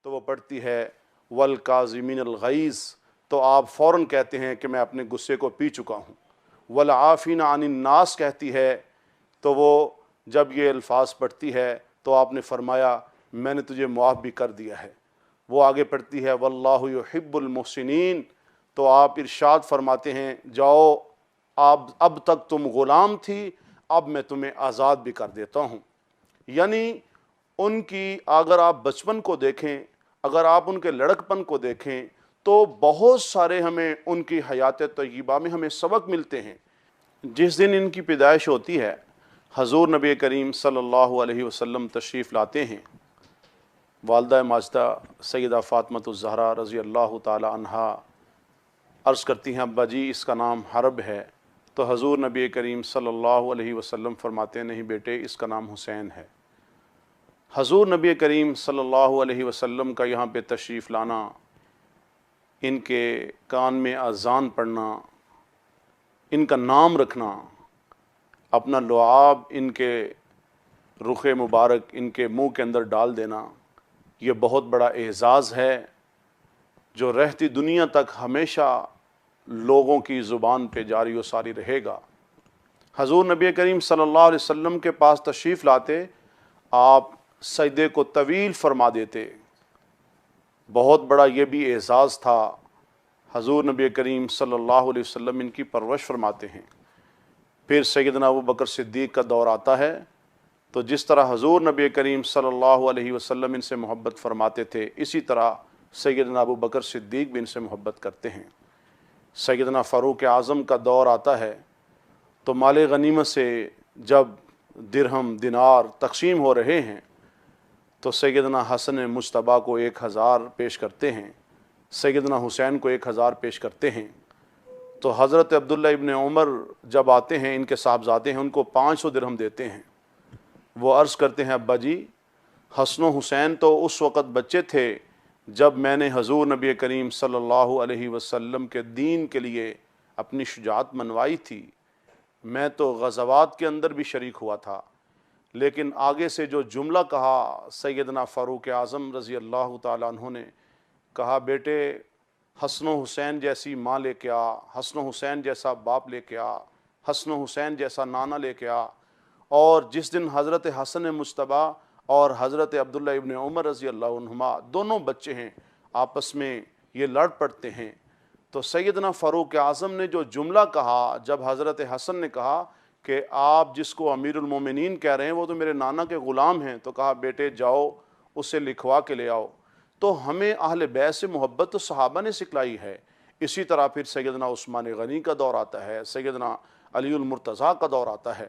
تو وہ پڑھتی ہے والکاظمین الغیظ، تو آپ فوراً کہتے ہیں کہ میں اپنے غصے کو پی چکا ہوں۔ والعافین عن الناس کہتی ہے تو وہ جب یہ الفاظ پڑھتی ہے تو آپ نے فرمایا میں نے تجھے معاف بھی کر دیا ہے۔ وہ آگے پڑھتی ہے واللہ یحب المحسنین، تو آپ ارشاد فرماتے ہیں جاؤ آپ اب تک تم غلام تھی، اب میں تمہیں آزاد بھی کر دیتا ہوں۔ یعنی ان کی اگر آپ بچپن کو دیکھیں، اگر آپ ان کے لڑکپن کو دیکھیں تو بہت سارے ہمیں ان کی حیات طیبہ میں ہمیں سبق ملتے ہیں۔ جس دن ان کی پیدائش ہوتی ہے حضور نبی کریم صلی اللہ علیہ وسلم تشریف لاتے ہیں، والدہ ماجدہ سیدہ فاطمۃ الزہرا رضی اللہ تعالی عنہا عرض کرتی ہیں ابا جی اس کا نام حرب ہے، تو حضور نبی کریم صلی اللہ علیہ وسلم فرماتے ہیں نہیں بیٹے اس کا نام حسین ہے۔ حضور نبی کریم صلی اللہ علیہ وسلم کا یہاں پہ تشریف لانا، ان کے کان میں اذان پڑھنا، ان کا نام رکھنا، اپنا لعاب ان کے رخ مبارک ان کے منہ کے اندر ڈال دینا، یہ بہت بڑا اعزاز ہے جو رہتی دنیا تک ہمیشہ لوگوں کی زبان پہ جاری و ساری رہے گا۔ حضور نبی کریم صلی اللہ علیہ وسلم کے پاس تشریف لاتے، آپ سجدے کو طویل فرما دیتے، بہت بڑا یہ بھی اعزاز تھا۔ حضور نبی کریم صلی اللہ علیہ وسلم ان کی پرورش فرماتے ہیں۔ پھر سیدنا ابو بکر صدیق کا دور آتا ہے، تو جس طرح حضور نبی کریم صلی اللہ علیہ وسلم ان سے محبت فرماتے تھے، اسی طرح سیدنا ابو بکر صدیق بھی ان سے محبت کرتے ہیں۔ سیدنا فاروق اعظم کا دور آتا ہے تو مال غنیمت سے جب درہم دینار تقسیم ہو رہے ہیں تو سیدنا حسن مجتبیٰ کو 1000 پیش کرتے ہیں، سیدنا حسین کو 1000 پیش کرتے ہیں، تو حضرت عبداللہ ابن عمر جب آتے ہیں ان کے صاحبزادے ہیں، ان کو 500 درہم دیتے ہیں۔ وہ عرض کرتے ہیں ابا جی حسن و حسین تو اس وقت بچے تھے جب میں نے حضور نبی کریم صلی اللہ علیہ وسلم کے دین کے لیے اپنی شجاعت منوائی تھی، میں تو غزوات کے اندر بھی شریک ہوا تھا، لیکن آگے سے جو جملہ کہا سیدنا فاروق اعظم رضی اللہ تعالیٰ عنہ نے، کہا بیٹے حسن و حسین جیسی ماں لے کے آ، حسن و حسین جیسا باپ لے کے آ، حسن و حسین جیسا نانا لے کے آ۔ اور جس دن حضرت حسن مجتبیٰ اور حضرت عبداللہ ابن عمر رضی اللہ عنہما دونوں بچے ہیں آپس میں یہ لڑ پڑتے ہیں، تو سیدنا فاروق اعظم نے جو جملہ کہا جب حضرت حسن نے کہا کہ آپ جس کو امیر المومنین کہہ رہے ہیں وہ تو میرے نانا کے غلام ہیں، تو کہا بیٹے جاؤ اسے لکھوا کے لے آؤ۔ تو ہمیں اہل بیت سے محبت تو صحابہ نے سکھلائی ہے۔ اسی طرح پھر سیدنا عثمان غنی کا دور آتا ہے، سیدنا علی المرتضیٰ کا دور آتا ہے،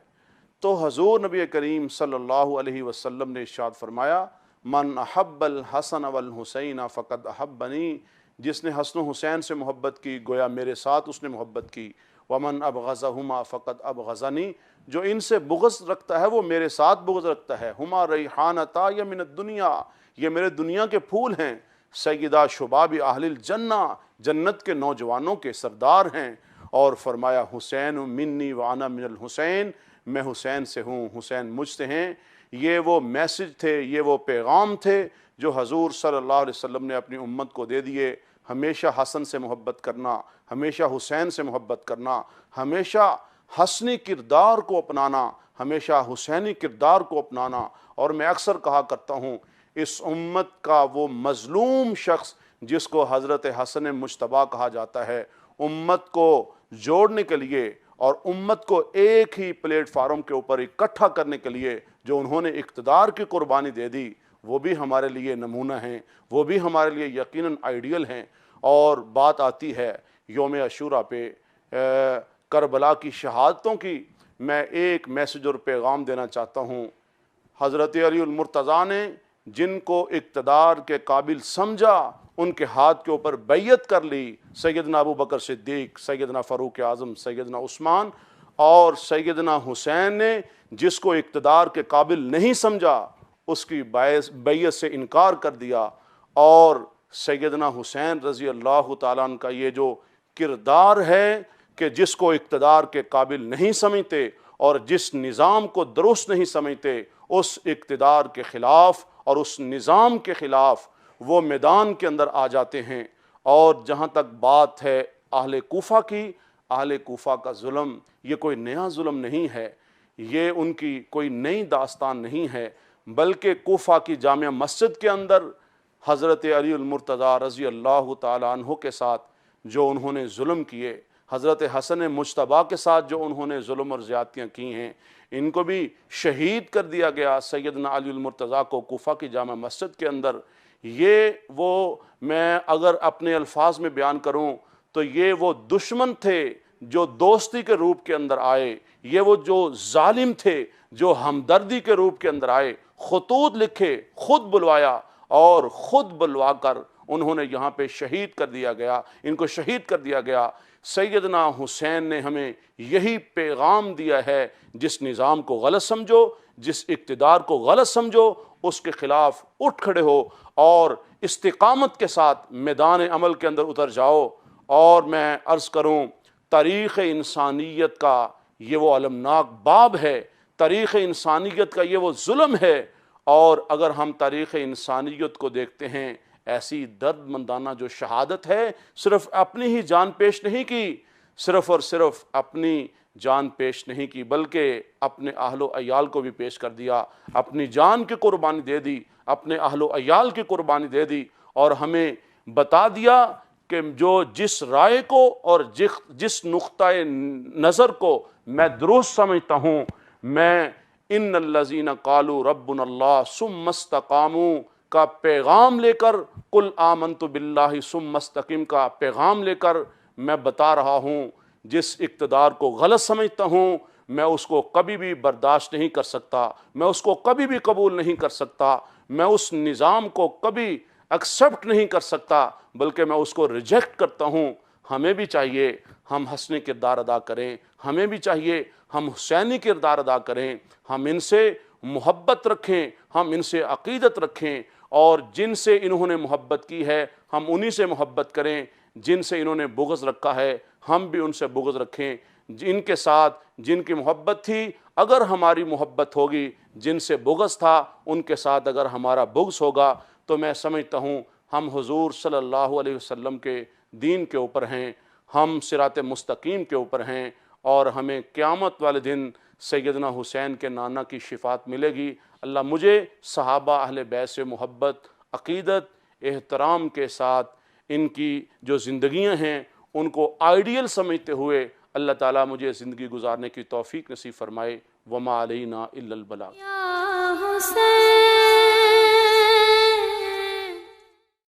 تو حضور نبی کریم صلی اللہ علیہ وسلم نے ارشاد فرمایا من احب الحسن والحسین فقد احبنی، جس نے حسن و حسین سے محبت کی گویا میرے ساتھ اس نے محبت کی، ومن ابغضہما فقد ابغضنی، جو ان سے بغض رکھتا ہے وہ میرے ساتھ بغض رکھتا ہے، ہما ریحانتا یا من الدنیا، یہ میرے دنیا کے پھول ہیں، سیدہ شباب اہل الجنہ، جنت کے نوجوانوں کے سردار ہیں۔ اور فرمایا حسین منی وانا من الحسین، میں حسین سے ہوں حسین مجھ سے ہیں۔ یہ وہ میسج تھے، یہ وہ پیغام تھے جو حضور صلی اللہ علیہ وسلم نے اپنی امت کو دے دیے، ہمیشہ حسن سے محبت کرنا، ہمیشہ حسین سے محبت کرنا، ہمیشہ حسنی کردار کو اپنانا، ہمیشہ حسینی کردار کو اپنانا۔ اور میں اکثر کہا کرتا ہوں اس امت کا وہ مظلوم شخص جس کو حضرت حسن مجتبیٰ کہا جاتا ہے، امت کو جوڑنے کے لیے اور امت کو ایک ہی پلیٹ فارم کے اوپر اکٹھا کرنے کے لیے جو انہوں نے اقتدار کی قربانی دے دی، وہ بھی ہمارے لیے نمونہ ہیں، وہ بھی ہمارے لیے یقیناً آئیڈیل ہیں۔ اور بات آتی ہے یوم عاشوراء پہ کربلا کی شہادتوں کی، میں ایک میسج اور پیغام دینا چاہتا ہوں۔ حضرت علی المرتضیٰ نے جن کو اقتدار کے قابل سمجھا ان کے ہاتھ کے اوپر بیعت کر لی، سیدنا ابو بکر صدیق، سیدنا فاروق اعظم، سیدنا عثمان، اور سیدنا حسین نے جس کو اقتدار کے قابل نہیں سمجھا اس کی بیعت سے انکار کر دیا۔ اور سیدنا حسین رضی اللہ تعالیٰ عنہ کا یہ جو کردار ہے کہ جس کو اقتدار کے قابل نہیں سمجھتے اور جس نظام کو درست نہیں سمجھتے، اس اقتدار کے خلاف اور اس نظام کے خلاف وہ میدان کے اندر آ جاتے ہیں۔ اور جہاں تک بات ہے اہل کوفہ کی، اہل کوفہ کا ظلم یہ کوئی نیا ظلم نہیں ہے، یہ ان کی کوئی نئی داستان نہیں ہے، بلکہ کوفہ کی جامع مسجد کے اندر حضرت علی المرتضیٰ رضی اللہ تعالیٰ عنہ کے ساتھ جو انہوں نے ظلم کیے، حضرت حسن مجتبیٰ کے ساتھ جو انہوں نے ظلم اور زیادتیاں کی ہیں، ان کو بھی شہید کر دیا گیا سیدنا علی المرتضیٰ کو کوفہ کی جامع مسجد کے اندر۔ یہ وہ، میں اگر اپنے الفاظ میں بیان کروں تو یہ وہ دشمن تھے جو دوستی کے روپ کے اندر آئے، یہ وہ جو ظالم تھے جو ہمدردی کے روپ کے اندر آئے، خطوط لکھے، خود بلوایا اور خود بلوا کر انہوں نے یہاں پہ شہید کر دیا گیا، ان کو شہید کر دیا گیا۔ سیدنا حسین نے ہمیں یہی پیغام دیا ہے، جس نظام کو غلط سمجھو، جس اقتدار کو غلط سمجھو، اس کے خلاف اٹھ کھڑے ہو اور استقامت کے ساتھ میدان عمل کے اندر اتر جاؤ۔ اور میں عرض کروں، تاریخ انسانیت کا یہ وہ المناک باب ہے، تاریخ انسانیت کا یہ وہ ظلم ہے۔ اور اگر ہم تاریخ انسانیت کو دیکھتے ہیں، ایسی درد مندانہ جو شہادت ہے، صرف اپنی ہی جان پیش نہیں کی، صرف اور صرف اپنی جان پیش نہیں کی، بلکہ اپنے اہل و عیال کو بھی پیش کر دیا، اپنی جان کی قربانی دے دی، اپنے اہل و عیال کی قربانی دے دی، اور ہمیں بتا دیا کہ جو جس رائے کو اور جس نقطۂ نظر کو میں درست سمجھتا ہوں، میں ان الذین قالوا ربنا اللہ ثم استقاموا کا پیغام لے کر، قل آمنت باللہ ثم استقم کا پیغام لے کر میں بتا رہا ہوں، جس اقتدار کو غلط سمجھتا ہوں میں اس کو کبھی بھی برداشت نہیں کر سکتا، میں اس کو کبھی بھی قبول نہیں کر سکتا، میں اس نظام کو کبھی ایکسیپٹ نہیں کر سکتا، بلکہ میں اس کو ریجیکٹ کرتا ہوں۔ ہمیں بھی چاہیے ہم حسنی کردار ادا کریں، ہمیں بھی چاہیے ہم حسینی کردار ادا کریں، ہم ان سے محبت رکھیں، ہم ان سے عقیدت رکھیں، اور جن سے انہوں نے محبت کی ہے ہم انہی سے محبت کریں، جن سے انہوں نے بغض رکھا ہے ہم بھی ان سے بغض رکھیں، جن کے ساتھ جن کی محبت تھی اگر ہماری محبت ہوگی، جن سے بغض تھا ان کے ساتھ اگر ہمارا بغض ہوگا، تو میں سمجھتا ہوں ہم حضور صلی اللہ علیہ وسلم کے دین کے اوپر ہیں، ہم صراط مستقیم کے اوپر ہیں، اور ہمیں قیامت والے دن سیدنا حسین کے نانا کی شفاعت ملے گی۔ اللہ مجھے صحابہ اہل بیت سے محبت، عقیدت، احترام کے ساتھ ان کی جو زندگیاں ہیں ان کو آئیڈیل سمجھتے ہوئے اللہ تعالیٰ مجھے زندگی گزارنے کی توفیق نصیب فرمائے۔ وما علینا الا البلاغ۔ یا حسین